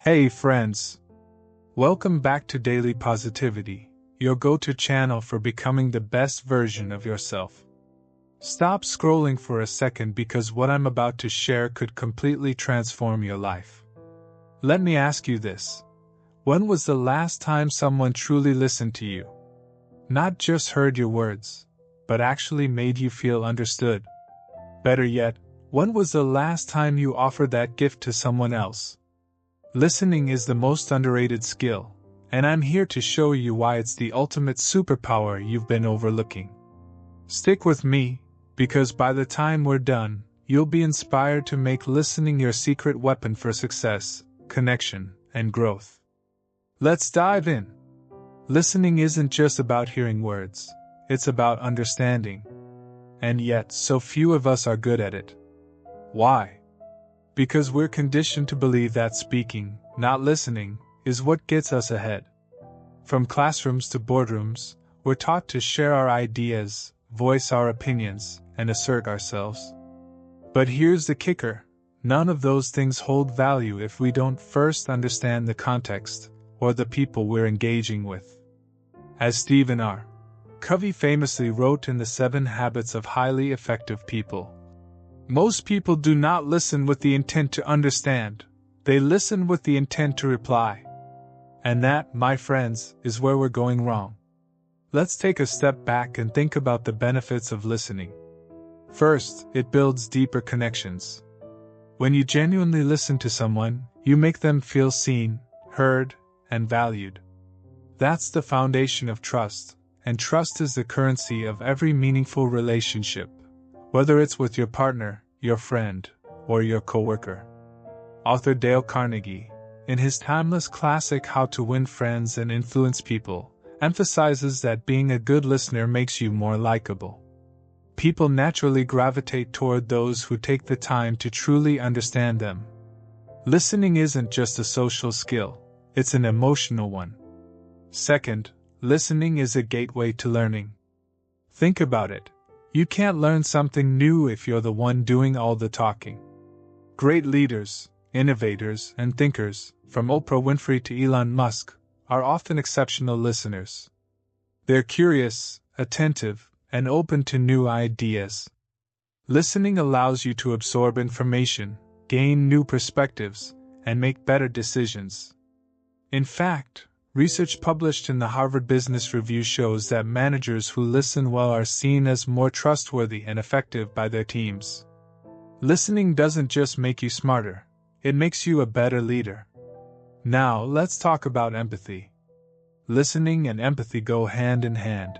Hey friends! Welcome back to Daily Positivity, your go-to channel for becoming the best version of yourself. Stop scrolling for a second because what I'm about to share could completely transform your life. Let me ask you this. When was the last time someone truly listened to you? Not just heard your words, but actually made you feel understood. Better yet, when was the last time you offered that gift to someone else? Listening is the most underrated skill, and I'm here to show you why it's the ultimate superpower you've been overlooking. Stick with me, because by the time we're done, you'll be inspired to make listening your secret weapon for success, connection, and growth. Let's dive in. Listening isn't just about hearing words, it's about understanding. And yet, so few of us are good at it. Why? Because we're conditioned to believe that speaking, not listening, is what gets us ahead. From classrooms to boardrooms, we're taught to share our ideas, voice our opinions, and assert ourselves. But here's the kicker: none of those things hold value if we don't first understand the context, or the people we're engaging with. As Stephen R. Covey famously wrote in The 7 Habits of Highly Effective People, most people do not listen with the intent to understand, they listen with the intent to reply. And that, my friends, is where we're going wrong. Let's take a step back and think about the benefits of listening. First, it builds deeper connections. When you genuinely listen to someone, you make them feel seen, heard, and valued. That's the foundation of trust, and trust is the currency of every meaningful relationship. Whether it's with your partner, your friend, or your coworker. Author Dale Carnegie, in his timeless classic How to Win Friends and Influence People, emphasizes that being a good listener makes you more likable. People naturally gravitate toward those who take the time to truly understand them. Listening isn't just a social skill, it's an emotional one. Second, listening is a gateway to learning. Think about it. You can't learn something new if you're the one doing all the talking. Great leaders, innovators, and thinkers, from Oprah Winfrey to Elon Musk, are often exceptional listeners. They're curious, attentive, and open to new ideas. Listening allows you to absorb information, gain new perspectives, and make better decisions. In fact, research published in the Harvard Business Review shows that managers who listen well are seen as more trustworthy and effective by their teams. Listening doesn't just make you smarter, it makes you a better leader. Now, let's talk about empathy. Listening and empathy go hand in hand.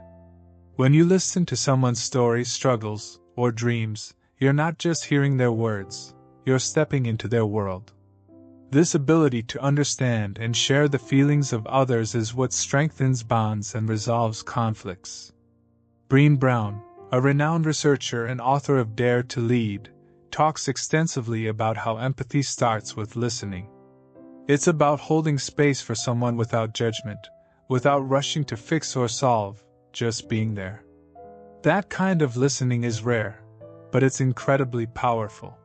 When you listen to someone's stories, struggles, or dreams, you're not just hearing their words, you're stepping into their world. This ability to understand and share the feelings of others is what strengthens bonds and resolves conflicts. Brené Brown, a renowned researcher and author of Dare to Lead, talks extensively about how empathy starts with listening. It's about holding space for someone without judgment, without rushing to fix or solve, just being there. That kind of listening is rare, but it's incredibly powerful.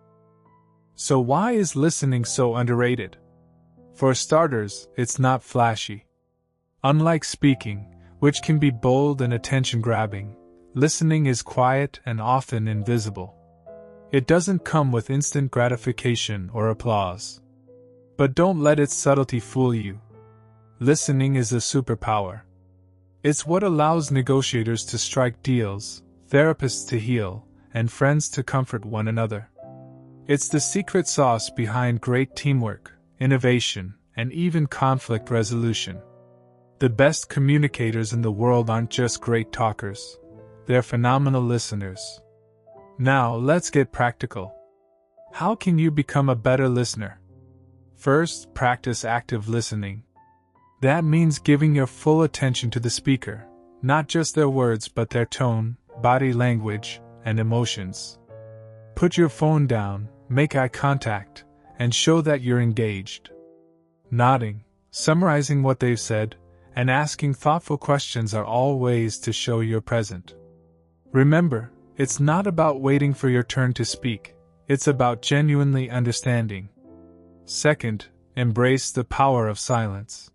So why is listening so underrated? For starters, it's not flashy. Unlike speaking, which can be bold and attention-grabbing, listening is quiet and often invisible. It doesn't come with instant gratification or applause. But don't let its subtlety fool you. Listening is a superpower. It's what allows negotiators to strike deals, therapists to heal, and friends to comfort one another. It's the secret sauce behind great teamwork, innovation, and even conflict resolution. The best communicators in the world aren't just great talkers, they're phenomenal listeners. Now, let's get practical. How can you become a better listener? First, practice active listening. That means giving your full attention to the speaker, not just their words but their tone, body language, and emotions. Put your phone down, make eye contact, and show that you're engaged. Nodding, summarizing what they've said, and asking thoughtful questions are all ways to show you're present. Remember, it's not about waiting for your turn to speak, it's about genuinely understanding. Second, embrace the power of silence.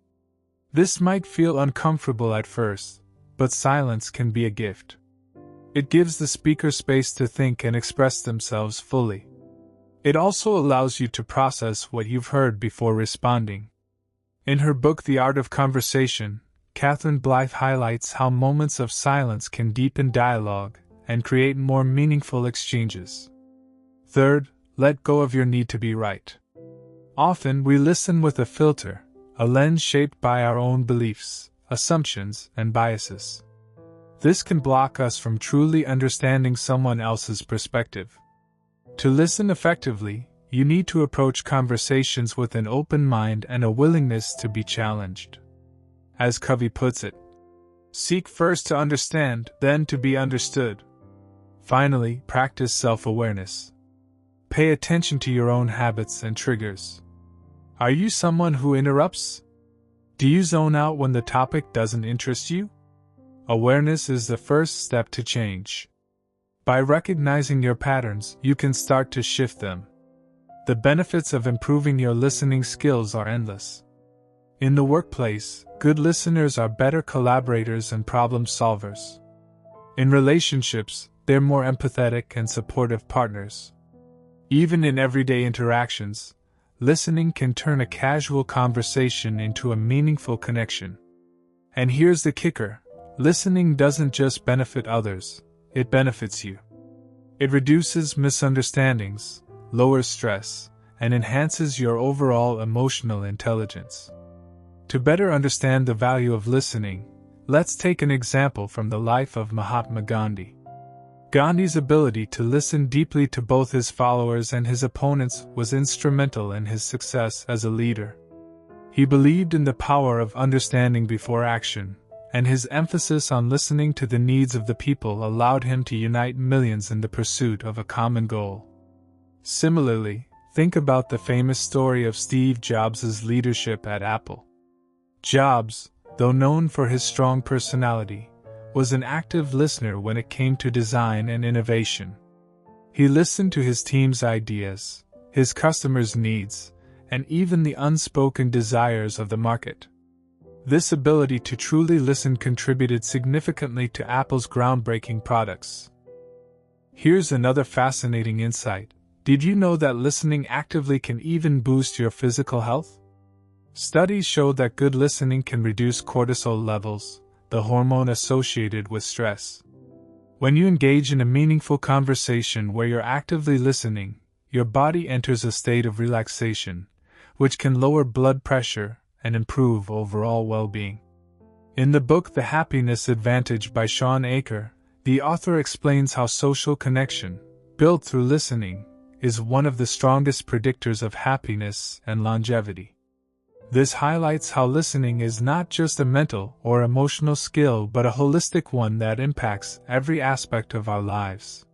This might feel uncomfortable at first, but silence can be a gift. It gives the speaker space to think and express themselves fully. It also allows you to process what you've heard before responding. In her book The Art of Conversation, Catherine Blythe highlights how moments of silence can deepen dialogue and create more meaningful exchanges. Third, let go of your need to be right. Often we listen with a filter, a lens shaped by our own beliefs, assumptions, and biases. This can block us from truly understanding someone else's perspective. To listen effectively, you need to approach conversations with an open mind and a willingness to be challenged. As Covey puts it, seek first to understand, then to be understood. Finally, practice self-awareness. Pay attention to your own habits and triggers. Are you someone who interrupts? Do you zone out when the topic doesn't interest you? Awareness is the first step to change. By recognizing your patterns, you can start to shift them. The benefits of improving your listening skills are endless. In the workplace, good listeners are better collaborators and problem solvers. In relationships, they're more empathetic and supportive partners. Even in everyday interactions, listening can turn a casual conversation into a meaningful connection. And here's the kicker: listening doesn't just benefit others, it benefits you. It reduces misunderstandings, lowers stress, and enhances your overall emotional intelligence. To better understand the value of listening, let's take an example from the life of Mahatma Gandhi. Gandhi's ability to listen deeply to both his followers and his opponents was instrumental in his success as a leader. He believed in the power of understanding before action, and his emphasis on listening to the needs of the people allowed him to unite millions in the pursuit of a common goal. Similarly, think about the famous story of Steve Jobs' leadership at Apple. Jobs, though known for his strong personality, was an active listener when it came to design and innovation. He listened to his team's ideas, his customers' needs, and even the unspoken desires of the market. This ability to truly listen contributed significantly to Apple's groundbreaking products. Here's another fascinating insight. Did you know that listening actively can even boost your physical health? Studies show that good listening can reduce cortisol levels, the hormone associated with stress. When you engage in a meaningful conversation where you're actively listening, your body enters a state of relaxation, which can lower blood pressure and improve overall well-being. In the book The Happiness Advantage by Shawn Achor, the author explains how social connection, built through listening, is one of the strongest predictors of happiness and longevity. This highlights how listening is not just a mental or emotional skill but a holistic one that impacts every aspect of our lives.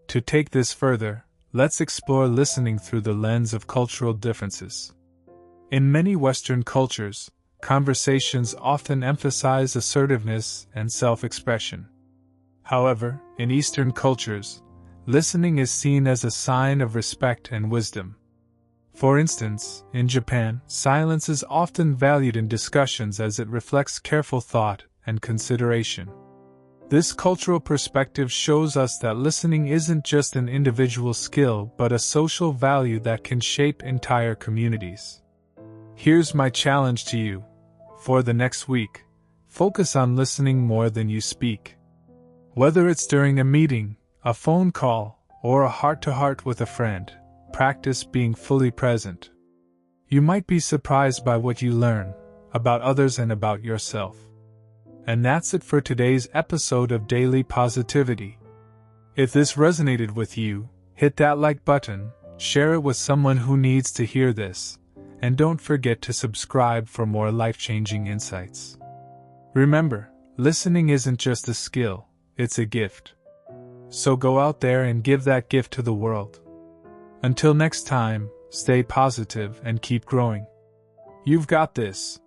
To take this further, let's explore listening through the lens of cultural differences. In many Western cultures, conversations often emphasize assertiveness and self-expression. However, in Eastern cultures, listening is seen as a sign of respect and wisdom. For instance, in Japan, silence is often valued in discussions as it reflects careful thought and consideration. This cultural perspective shows us that listening isn't just an individual skill but a social value that can shape entire communities. Here's my challenge to you. For the next week, focus on listening more than you speak. Whether it's during a meeting, a phone call, or a heart-to-heart with a friend, practice being fully present. You might be surprised by what you learn about others and about yourself. And that's it for today's episode of Daily Positivity. If this resonated with you, hit that like button, share it with someone who needs to hear this, and don't forget to subscribe for more life-changing insights. Remember, listening isn't just a skill, it's a gift. So go out there and give that gift to the world. Until next time, stay positive and keep growing. You've got this.